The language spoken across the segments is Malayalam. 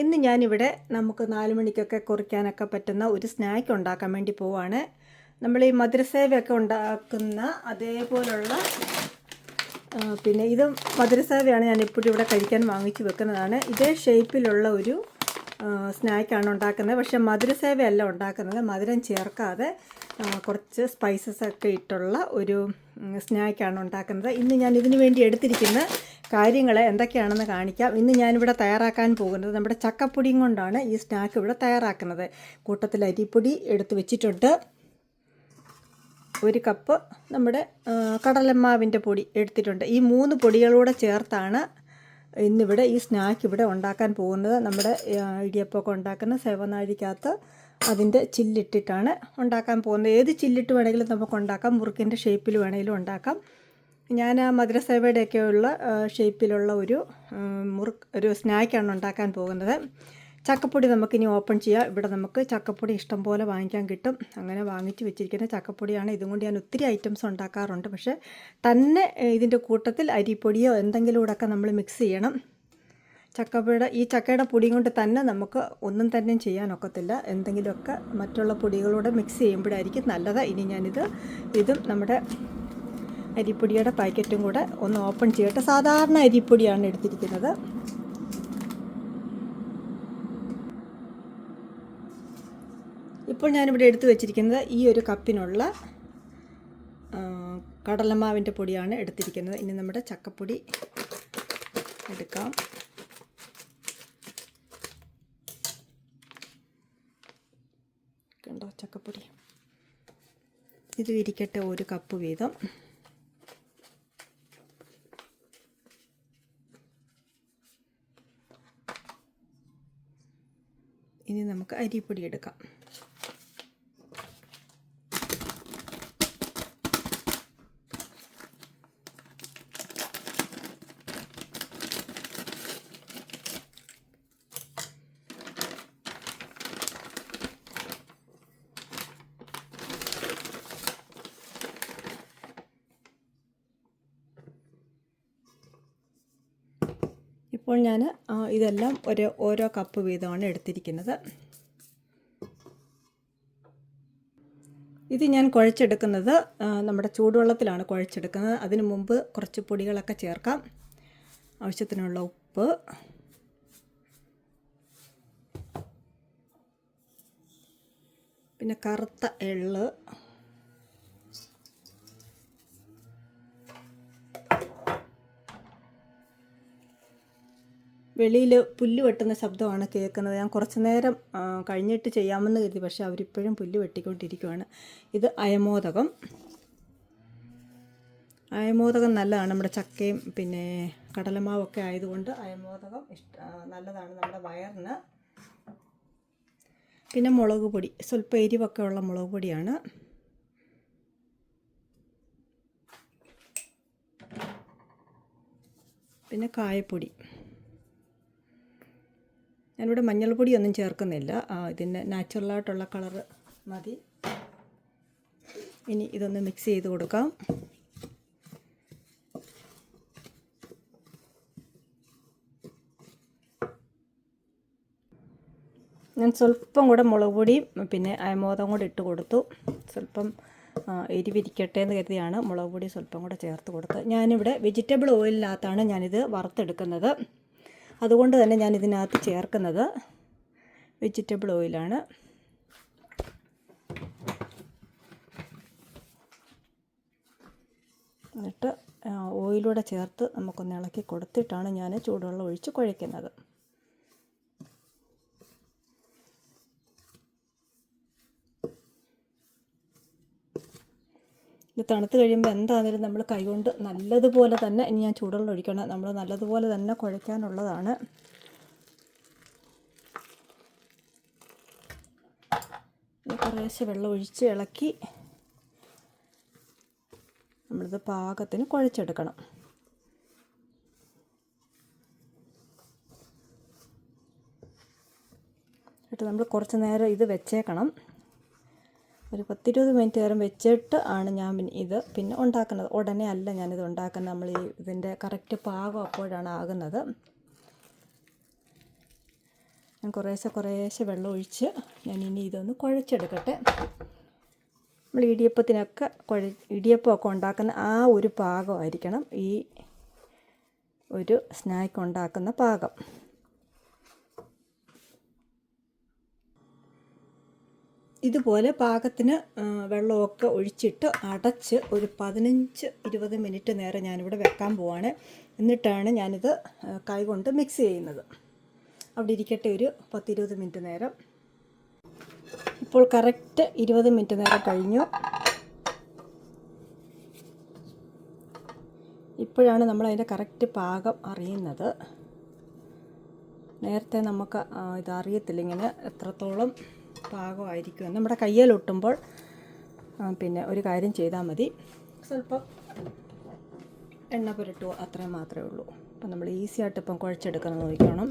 ഇന്ന് ഞാനിവിടെ നമുക്ക് 4 മണിക്കൊക്കെ കുറിക്കാനൊക്കെ പറ്റുന്ന ഒരു സ്നാക്ക് ഉണ്ടാക്കാൻ വേണ്ടി പോവാണ്. നമ്മൾ ഈ മധുരസേവയൊക്കെ ഉണ്ടാക്കുന്ന അതേപോലുള്ള പിന്നെ ഇത് മധുരസേവയാണ് ഞാൻ ഇപ്പോഴും ഇവിടെ കഴിക്കാൻ വാങ്ങിച്ച് വെക്കുന്നതാണ്. ഇതേ ഷേപ്പിലുള്ള ഒരു സ്നാക്കാണ് ഉണ്ടാക്കുന്നത്. പക്ഷേ മധുരസേവയല്ല ഉണ്ടാക്കുന്നത്, മധുരം ചേർക്കാതെ കുറച്ച് സ്പൈസസ് ഒക്കെ ഇട്ടുള്ള ഒരു സ്നാക്കാണ് ഉണ്ടാക്കുന്നത്. ഇന്ന് ഞാൻ ഇതിനു വേണ്ടി എടുത്തിരിക്കുന്ന കാര്യങ്ങൾ എന്തൊക്കെയാണെന്ന് കാണിക്കാം. ഇന്ന് ഞാനിവിടെ തയ്യാറാക്കാൻ പോകുന്നത് നമ്മുടെ ചക്കപ്പൊടിയും കൊണ്ടാണ് ഈ സ്നാക്ക് ഇവിടെ തയ്യാറാക്കുന്നത്. കൂട്ടത്തിൽ അരിപ്പൊടി എടുത്ത് വെച്ചിട്ടുണ്ട്. 1 കപ്പ് നമ്മുടെ കടലമാവിൻ്റെ പൊടി എടുത്തിട്ടുണ്ട്. ഈ 3 പൊടികളൂടെ ചേർത്താണ് ഇന്നിവിടെ ഈ സ്നാക്ക് ഇവിടെ ഉണ്ടാക്കാൻ പോകുന്നത്. നമ്മുടെ ഇടിയപ്പമൊക്കെ ഉണ്ടാക്കുന്ന സേവനാഴിക്കകത്ത് അതിൻ്റെ ചില്ലിട്ടിട്ടാണ് ഉണ്ടാക്കാൻ പോകുന്നത്. ഏത് ചില്ലിട്ട് വേണമെങ്കിലും നമുക്ക് ഉണ്ടാക്കാം, മുറുക്കിൻ്റെ ഷേപ്പിൽ വേണമെങ്കിലും ഉണ്ടാക്കാം. ഞാൻ മധുരസേവയുടെയൊക്കെയുള്ള ഷേപ്പിലുള്ള ഒരു സ്നാക്കാണ് ഉണ്ടാക്കാൻ പോകുന്നത്. ചക്കപ്പൊടി നമുക്കിനി ഓപ്പൺ ചെയ്യാം. ഇവിടെ നമുക്ക് ചക്കപ്പൊടി ഇഷ്ടം പോലെ വാങ്ങിക്കാൻ കിട്ടും. അങ്ങനെ വാങ്ങിച്ച് വെച്ചിരിക്കുന്ന ചക്കപ്പൊടിയാണ്. ഇതും കൊണ്ട് ഞാൻ ഒത്തിരി ഐറ്റംസ് ഉണ്ടാക്കാറുണ്ട്. പക്ഷേ തന്നെ ഇതിൻ്റെ കൂട്ടത്തിൽ അരിപ്പൊടിയോ എന്തെങ്കിലും കൂടെയൊക്കെ നമ്മൾ മിക്സ് ചെയ്യണം. ഈ ചക്കയുടെ പൊടിയും കൊണ്ട് തന്നെ നമുക്ക് ഒന്നും തന്നെ ചെയ്യാനൊക്കത്തില്ല. എന്തെങ്കിലുമൊക്കെ മറ്റുള്ള പൊടികളൂടെ മിക്സ് ചെയ്യുമ്പോഴായിരിക്കും നല്ലത്. ഇനി ഇതും നമ്മുടെ അരിപ്പൊടിയുടെ പാക്കറ്റും കൂടെ ഒന്ന് ഓപ്പൺ ചെയ്യട്ടെ. സാധാരണ അരിപ്പൊടിയാണ് എടുത്തിരിക്കുന്നത്. ഇപ്പോൾ ഞാനിവിടെ എടുത്തു വെച്ചിരിക്കുന്നത് ഈ ഒരു കപ്പിനുള്ള കടലമാവിൻ്റെ പൊടിയാണ് എടുത്തിരിക്കുന്നത്. ഇനി നമ്മുടെ ചക്കപ്പൊടി എടുക്കാം. കണ്ടോ ചക്കപ്പൊടി? ഇത് ഇരിക്കട്ടെ 1 കപ്പ് വീതം. ഇനി നമുക്ക് അരിപ്പൊടി എടുക്കാം. ഇപ്പോൾ ഞാൻ ഇതെല്ലാം ഓരോ കപ്പ് വീതമാണ് എടുത്തിരിക്കുന്നത്. ഇത് ഞാൻ കുഴച്ചെടുക്കുന്നത് നമ്മുടെ ചൂടുവെള്ളത്തിലാണ് കുഴച്ചെടുക്കുന്നത്. അതിനു മുമ്പ് കുറച്ച് പൊടികളൊക്കെ ചേർക്കാം. ആവശ്യത്തിനുള്ള ഉപ്പ്, പിന്നെ കറുത്ത എള്ള്, വെളിയിൽ പുല്ല് വെട്ടുന്ന ശബ്ദമാണ് കേൾക്കുന്നത്. ഞാൻ കുറച്ച് നേരം കഴിഞ്ഞിട്ട് ചെയ്യാമെന്ന് കരുതി, പക്ഷേ അവരിപ്പോഴും പുല്ല് വെട്ടിക്കൊണ്ടിരിക്കുകയാണ്. ഇത് അയമോദകം നല്ലതാണ്. നമ്മുടെ ചക്കയും പിന്നെ കടലമാവൊക്കെ ആയതുകൊണ്ട് അയമോദകം നല്ലതാണ് നമ്മുടെ വയറിന്. പിന്നെ മുളക് പൊടി, സ്വല്പം എരിവൊക്കെ ഉള്ള മുളക് പൊടിയാണ്. പിന്നെ കായപ്പൊടി. ഞാനിവിടെ മഞ്ഞൾപ്പൊടിയൊന്നും ചേർക്കുന്നില്ല, ഇതിന് നാച്ചുറലായിട്ടുള്ള കളറ് മതി. ഇനി ഇതൊന്ന് മിക്സ് ചെയ്ത് കൊടുക്കാം. ഞാൻ സ്വല്പം കൂടെ മുളക് പൊടിയും പിന്നെ അയമോദം കൂടെ ഇട്ട് കൊടുത്തു. സ്വല്പം എരിവിരിക്കട്ടെ എന്ന് കരുതിയാണ് മുളക് പൊടി സ്വല്പം കൂടെ ചേർത്ത് കൊടുത്തത്. ഞാനിവിടെ വെജിറ്റബിൾ ഓയിലിനകത്താണ് ഞാനിത് വറുത്തെടുക്കുന്നത്. അതുകൊണ്ട് തന്നെ ഞാൻ ഇതിനകത്ത് ചേർക്കുന്നത് വെജിറ്റബിൾ ഓയിലാണ്. എന്നിട്ട് ഓയിലൂടെ ചേർത്ത് നമുക്കൊന്ന് ഇളക്കി കൊടുത്തിട്ടാണ് ഞാൻ ചൂടുവെള്ളം ഒഴിച്ച് കുഴയ്ക്കുന്നത്. ഇത് തണുത്ത് കഴിയുമ്പോൾ എന്താണെങ്കിലും നമ്മൾ കൈകൊണ്ട് നല്ലതുപോലെ തന്നെ, ഇനി ഞാൻ ചൂടുവെള്ളം ഒഴിക്കണം, നമ്മൾ നല്ലതുപോലെ തന്നെ കുഴയ്ക്കാനുള്ളതാണ്. കുറേശ്ശെ വെള്ളം ഒഴിച്ച് ഇളക്കി നമ്മളിത് പാകത്തിന് കുഴച്ചെടുക്കണം. എന്നിട്ട് നമ്മൾ കുറച്ച് നേരം ഇത് വെച്ചേക്കണം. ഒരു 10-20 മിനിറ്റ് നേരം വെച്ചിട്ട് ആണ് ഞാൻ ഇത് പിന്നെ ഉണ്ടാക്കുന്നത്. ഉടനെ അല്ല ഞാനിത് ഉണ്ടാക്കുന്നത്. നമ്മൾ ഇതിൻ്റെ കറക്റ്റ് പാകം അപ്പോഴാണ് ആകുന്നത്. ഞാൻ കുറേശ്ശെ വെള്ളം ഒഴിച്ച് ഞാൻ ഇനി ഇതൊന്ന് കുഴച്ചെടുക്കട്ടെ. നമ്മൾ ഇടിയപ്പമൊക്കെ ഉണ്ടാക്കുന്ന ആ ഒരു പാകമായിരിക്കണം ഈ ഒരു സ്നാക്ക് ഉണ്ടാക്കുന്ന പാകം. ഇതുപോലെ പാകത്തിന് വെള്ളമൊക്കെ ഒഴിച്ചിട്ട് അടച്ച് ഒരു 15-20 മിനിറ്റ് നേരം ഞാനിവിടെ വെക്കാൻ പോവാണ്. എന്നിട്ടാണ് ഞാനിത് കൈകൊണ്ട് മിക്സ് ചെയ്യുന്നത്. അവിടെ ഇരിക്കട്ടെ ഒരു 10-20 മിനിറ്റ് നേരം. ഇപ്പോൾ കറക്റ്റ് 20 മിനിറ്റ് നേരം കഴിഞ്ഞു. ഇപ്പോഴാണ് നമ്മളതിൻ്റെ കറക്റ്റ് പാകം അറിയുന്നത്. നേരത്തെ നമുക്ക് ഇതറിയത്തില്ല ഇങ്ങനെ എത്രത്തോളം പാകമായിരിക്കും. നമ്മുടെ കയ്യിലൊട്ടുമ്പോൾ പിന്നെ ഒരു കാര്യം ചെയ്താൽ മതി, സ്വല്പം എണ്ണ പുരട്ടുക, അത്രയും മാത്രമേ ഉള്ളൂ. അപ്പം നമ്മൾ ഈസി ആയിട്ട് ഇപ്പം കുഴച്ചെടുക്കണം നോക്കണം.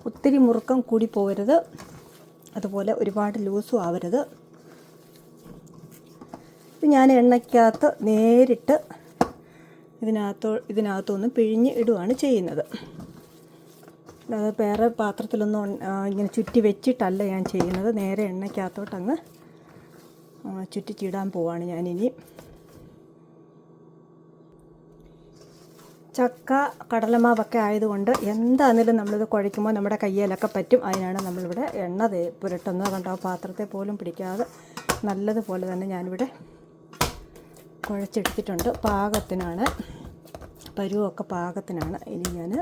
ഒത്തിരി മുറുക്കം കൂടി പോകരുത്, അതുപോലെ ഒരുപാട് ലൂസും ആവരുത്. ഞാൻ എണ്ണയ്ക്കകത്ത് നേരിട്ട് ഇതിനകത്തൊന്ന് പിഴിഞ്ഞ് ഇടുകയാണ് ചെയ്യുന്നത്. അത് വേറെ പാത്രത്തിലൊന്നും ഇങ്ങനെ ചുറ്റി വെച്ചിട്ടല്ല ഞാൻ ചെയ്യുന്നത്. നേരെ എണ്ണയ്ക്കകത്തോട്ടങ്ങ് ചുറ്റിച്ചിടാൻ പോവാണ് ഞാനിനി. ചക്ക കടലമാവൊക്കെ ആയതുകൊണ്ട് എന്താണെങ്കിലും നമ്മളിത് കുഴയ്ക്കുമ്പോൾ നമ്മുടെ കയ്യിലൊക്കെ പറ്റും. അതിനാണ് നമ്മളിവിടെ എണ്ണ പുരട്ടുന്നത്. കണ്ടോ, പാത്രത്തെ പോലും പിടിക്കാതെ നല്ലതുപോലെ തന്നെ ഞാനിവിടെ കുഴച്ചെടുത്തിട്ടുണ്ട്. പാകത്തിനാണ്, പരുവമൊക്കെ പാകത്തിനാണ്. ഇനി ഞാൻ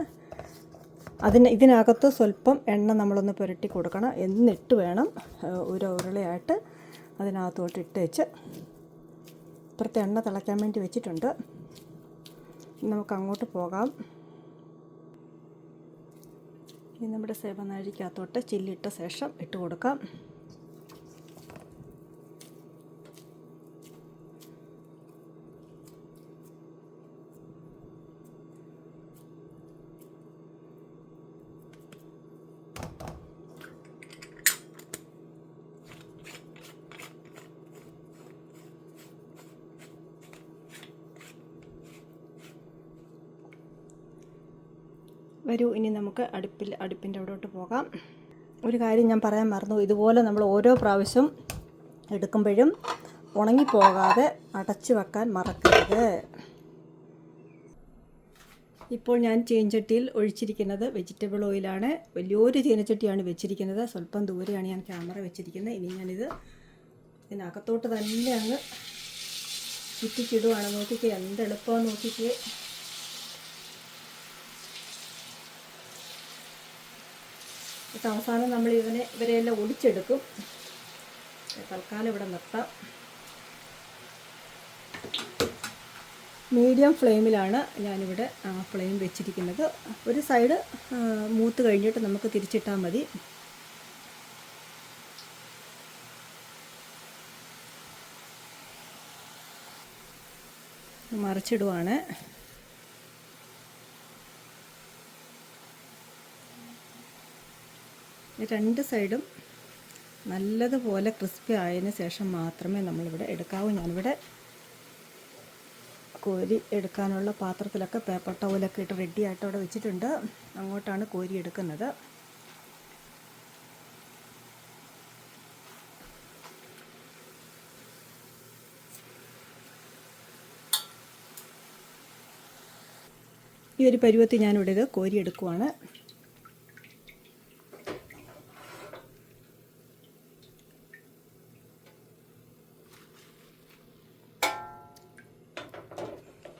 ഇതിനകത്ത് സ്വല്പം എണ്ണ നമ്മളൊന്ന് പുരട്ടി കൊടുക്കണം. എന്നിട്ട് വേണം ഒരു ഉരുളയായിട്ട് അതിനകത്തോട്ട് ഇട്ട് വെച്ച് ഇപ്പുറത്തെ എണ്ണ തിളയ്ക്കാൻ വേണ്ടി വെച്ചിട്ടുണ്ട്. നമുക്ക് അങ്ങോട്ട് പോകാം. ഇനി നമ്മുടെ സേവനാഴിക്കകത്തോട്ട് ചില്ലിട്ട ശേഷം ഇട്ട് കൊടുക്കാം. വരൂ, ഇനി നമുക്ക് അടുപ്പിൻ്റെ അവിടോട്ട് പോകാം. ഒരു കാര്യം ഞാൻ പറയാൻ മറന്നു. ഇതുപോലെ നമ്മൾ ഓരോ പ്രാവശ്യം എടുക്കുമ്പോഴും ഉണങ്ങിപ്പോകാതെ അടച്ചു വെക്കാൻ മറക്കരുത്. ഇപ്പോൾ ഞാൻ ചീനച്ചട്ടിയിൽ ഒഴിച്ചിരിക്കുന്നത് വെജിറ്റബിൾ ഓയിലാണ്. വലിയൊരു ചീനച്ചട്ടിയാണ് വെച്ചിരിക്കുന്നത്. സ്വല്പം ദൂരെയാണ് ഞാൻ ക്യാമറ വെച്ചിരിക്കുന്നത്. ഇനി ഞാനിത് ഇതിനകത്തോട്ട് തന്നെ അങ്ങ് ചുറ്റിച്ചിടുവാണ്. നോക്കിക്കേ, എന്ത് എളുപ്പമാണ് നോക്കിക്കേ. അവസാനം നമ്മൾ ഇവരെയെല്ലാം ഒടിച്ചെടുക്കും. തൽക്കാലം ഇവിടെ നിർത്താം. മീഡിയം ഫ്ലെയിമിലാണ് ഞാനിവിടെ ഫ്ലെയിം വെച്ചിരിക്കുന്നത്. ഒരു സൈഡ് മൂത്ത് കഴിഞ്ഞിട്ട് നമുക്ക് തിരിച്ചിട്ടാൽ മതി. മറിച്ചിടുവാണ്. രണ്ട് സൈഡും നല്ലതുപോലെ ക്രിസ്പി ആയതിന് ശേഷം മാത്രമേ നമ്മളിവിടെ എടുക്കാവൂ. ഞാനിവിടെ കോരി എടുക്കാനുള്ള പാത്രത്തിലൊക്കെ പേപ്പർ ടവലൊക്കെ ഇട്ട് റെഡിയായിട്ട് അവിടെ വെച്ചിട്ടുണ്ട്. അങ്ങോട്ടാണ് കോരി എടുക്കുന്നത്. ഈ ഒരു പരുവത്തിൽ ഞാനിവിടെ ഇത് കോരി എടുക്കുവാണ്.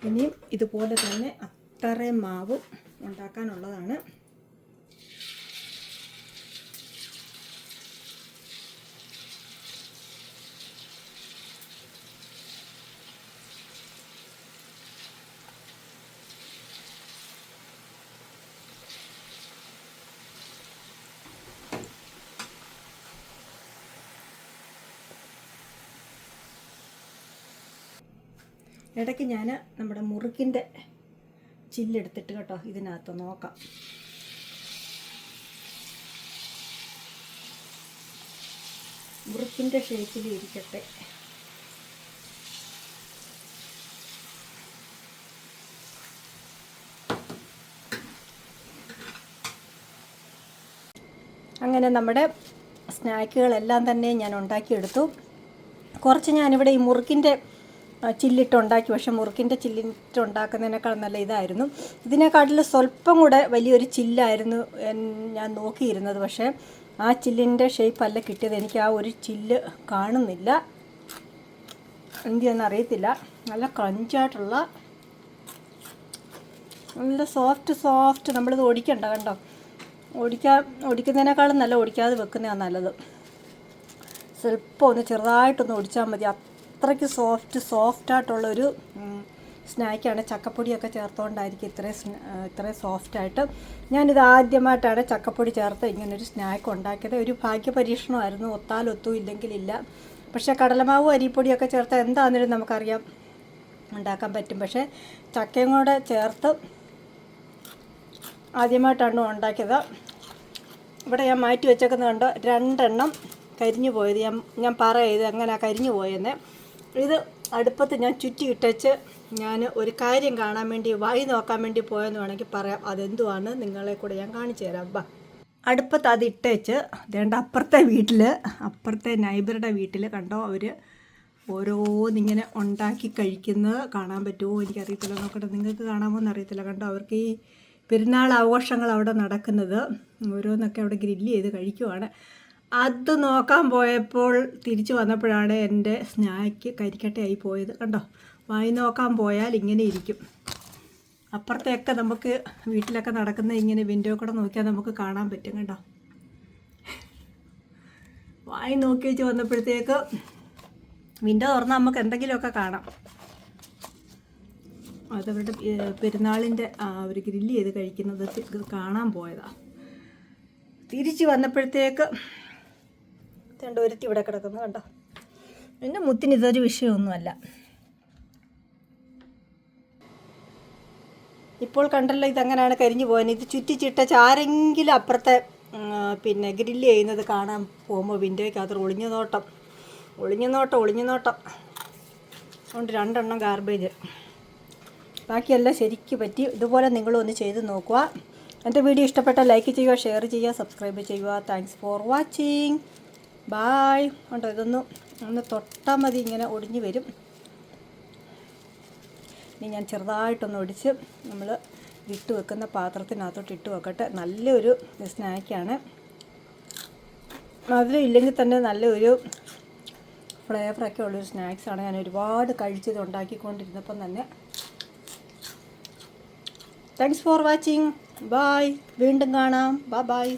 ഇനിയും ഇതുപോലെ തന്നെ അത്രയും മാവ് ഉണ്ടാക്കാനുള്ളതാണ്. ഇടയ്ക്ക് ഞാൻ നമ്മുടെ മുറുക്കിൻ്റെ ചില്ലെടുത്തിട്ട് കേട്ടോ ഇതിനകത്ത് നോക്കാം. മുറുക്കിൻ്റെ ഷേപ്പിൽ ഇരിക്കട്ടെ. അങ്ങനെ നമ്മുടെ സ്നാക്കുകളെല്ലാം തന്നെ ഞാൻ ഉണ്ടാക്കിയെടുത്തു. കുറച്ച് ഞാനിവിടെ ഈ മുറുക്കിൻ്റെ ചില്ലിട്ടുണ്ടാക്കി. പക്ഷേ മുറുക്കിൻ്റെ ചില്ലിട്ടുണ്ടാക്കുന്നതിനേക്കാൾ നല്ല ഇതായിരുന്നു. ഇതിനെക്കാട്ടിൽ സ്വല്പം കൂടെ വലിയൊരു ചില്ലായിരുന്നു ഞാൻ നോക്കിയിരുന്നത്. പക്ഷേ ആ ചില്ലിൻ്റെ ഷേപ്പല്ല കിട്ടിയത്. എനിക്ക് ആ ഒരു ചില്ല് കാണുന്നില്ല, എനിക്കൊന്നും അറിയത്തില്ല. നല്ല ക്രഞ്ചായിട്ടുള്ള നല്ല സോഫ്റ്റ് നമ്മളിത് ഒടിക്കണ്ട കണ്ടോ. ഒടിക്കുന്നതിനേക്കാളും നല്ല ഒടിക്കാതെ വെക്കുന്നതാണ് നല്ലത്. സ്വല്പം ഒന്ന് ചെറുതായിട്ടൊന്ന് ഒടിച്ചാൽ മതി. അത്രയ്ക്ക് സോഫ്റ്റായിട്ടുള്ളൊരു സ്നാക്കാണ്. ചക്കപ്പൊടിയൊക്കെ ചേർത്തുകൊണ്ടായിരിക്കും ഇത്രയും സോഫ്റ്റായിട്ട്. ഞാനിത് ആദ്യമായിട്ടാണ് ചക്കപ്പൊടി ചേർത്ത് ഇങ്ങനൊരു സ്നാക്ക് ഉണ്ടാക്കിയത്. ഒരു ഭാഗ്യപരീക്ഷണമായിരുന്നു. ഒത്താലൊത്തും ഇല്ലെങ്കിലില്ല. പക്ഷേ കടലമാവും അരിപ്പൊടിയൊക്കെ ചേർത്താൽ എന്താണെങ്കിലും നമുക്കറിയാം ഉണ്ടാക്കാൻ പറ്റും. പക്ഷേ ചക്കയും കൂടെ ചേർത്ത് ആദ്യമായിട്ടാണ് ഉണ്ടാക്കിയത്. ഇവിടെ ഞാൻ മാറ്റി വെച്ചേക്കുന്നത് കണ്ടോ, 2 എണ്ണം കരിഞ്ഞു പോയത്. ഞാൻ പറയാം ഇത് എങ്ങനെയാണ് കരിഞ്ഞു പോയെന്ന്. ഇത് അടുപ്പത്ത് ഞാൻ ചുറ്റി ഇട്ടേച്ച് ഞാൻ ഒരു കാര്യം കാണാൻ വേണ്ടി വായി നോക്കാൻ വേണ്ടി പോയെന്ന് വേണമെങ്കിൽ പറയാം. അതെന്തുവാണ് നിങ്ങളെ കൂടെ ഞാൻ കാണിച്ചു തരാം. അടുപ്പത്ത് അത് ഇട്ടേച്ച് വേണ്ട അപ്പുറത്തെ നൈബറുടെ വീട്ടിൽ കണ്ടോ അവർ ഓരോന്നിങ്ങനെ ഉണ്ടാക്കി കഴിക്കുന്നത് കാണാൻ പറ്റുമോ എനിക്കറിയത്തില്ല. നോക്കട്ടെ, നിങ്ങൾക്ക് കാണാമോ എന്നറിയത്തില്ല. കണ്ടോ, അവർക്ക് ഈ പെരുന്നാൾ ആഘോഷങ്ങൾ അവിടെ നടക്കുന്നത്. ഓരോന്നൊക്കെ അവിടെ ഗ്രില്ല് ചെയ്ത് കഴിക്കുവാണ്. അത് നോക്കാൻ പോയപ്പോൾ തിരിച്ചു വന്നപ്പോഴാണ് എൻ്റെ സ്നാക്ക് കരിക്കട്ടയായി പോയത്. കണ്ടോ, വായി നോക്കാൻ പോയാൽ ഇങ്ങനെ ഇരിക്കും. അപ്പുറത്തെയൊക്കെ നമുക്ക് വീട്ടിലൊക്കെ നടക്കുന്ന ഇങ്ങനെ വിൻഡോ കൂടെ നോക്കിയാൽ നമുക്ക് കാണാൻ പറ്റും. കണ്ടോ, വായി നോക്കി വെച്ച് വന്നപ്പോഴത്തേക്ക് വിൻഡോ തുറന്നാൽ നമുക്ക് എന്തെങ്കിലുമൊക്കെ കാണാം. അതവരുടെ പെരുന്നാളിൻ്റെ അവർ ഗ്രില്ല് ചെയ്ത് കഴിക്കുന്നത് കാണാൻ പോയതാണ്. തിരിച്ച് വന്നപ്പോഴത്തേക്ക് ഒരുത്തി ഇവിടെ കിടക്കുന്നു കണ്ടോ. എൻ്റെ മുത്തിന് ഇതൊരു വിഷയമൊന്നുമല്ല. ഇപ്പോൾ കണ്ടല്ലോ ഇതെങ്ങനെയാണ് കരിഞ്ഞു പോകാൻ. ഇത് ചുറ്റിച്ചിട്ട ആരെങ്കിലും അപ്പുറത്തെ പിന്നെ ഗ്രില്ല് ചെയ്യുന്നത് കാണാൻ പോകുമ്പോൾ വിൻഡോയ്ക്കകത്ത് ഒളിഞ്ഞു നോട്ടം അതുകൊണ്ട് 2 എണ്ണം ഗാർബേജ്. ബാക്കിയെല്ലാം ശരിക്ക് പറ്റി. ഇതുപോലെ നിങ്ങളും ഒന്ന് ചെയ്ത് നോക്കുക. എൻ്റെ വീഡിയോ ഇഷ്ടപ്പെട്ടാൽ ലൈക്ക് ചെയ്യുക, ഷെയർ ചെയ്യുക, സബ്സ്ക്രൈബ് ചെയ്യുക. Thanks for watching. ബായ്. കണ്ടോ, ഒന്ന് തൊട്ടാൽ മതി ഇങ്ങനെ ഒടിഞ്ഞു വരും. ഇനി ഞാൻ ചെറുതായിട്ടൊന്ന് ഒടിച്ച് നമ്മൾ ഇട്ട് വെക്കുന്ന പാത്രത്തിനകത്തോട്ട് ഇട്ട് വെക്കട്ടെ. നല്ലൊരു സ്നാക്കാണ്. മധുരം ഇല്ലെങ്കിൽ തന്നെ നല്ലൊരു ഫ്ലേവറൊക്കെ ഉള്ളൊരു സ്നാക്സാണ്. ഞാൻ ഒരുപാട് കഴിച്ചത് ഉണ്ടാക്കിക്കൊണ്ടിരുന്നപ്പം തന്നെ. Thanks for watching. ബായ്. വീണ്ടും കാണാം. ബൈ.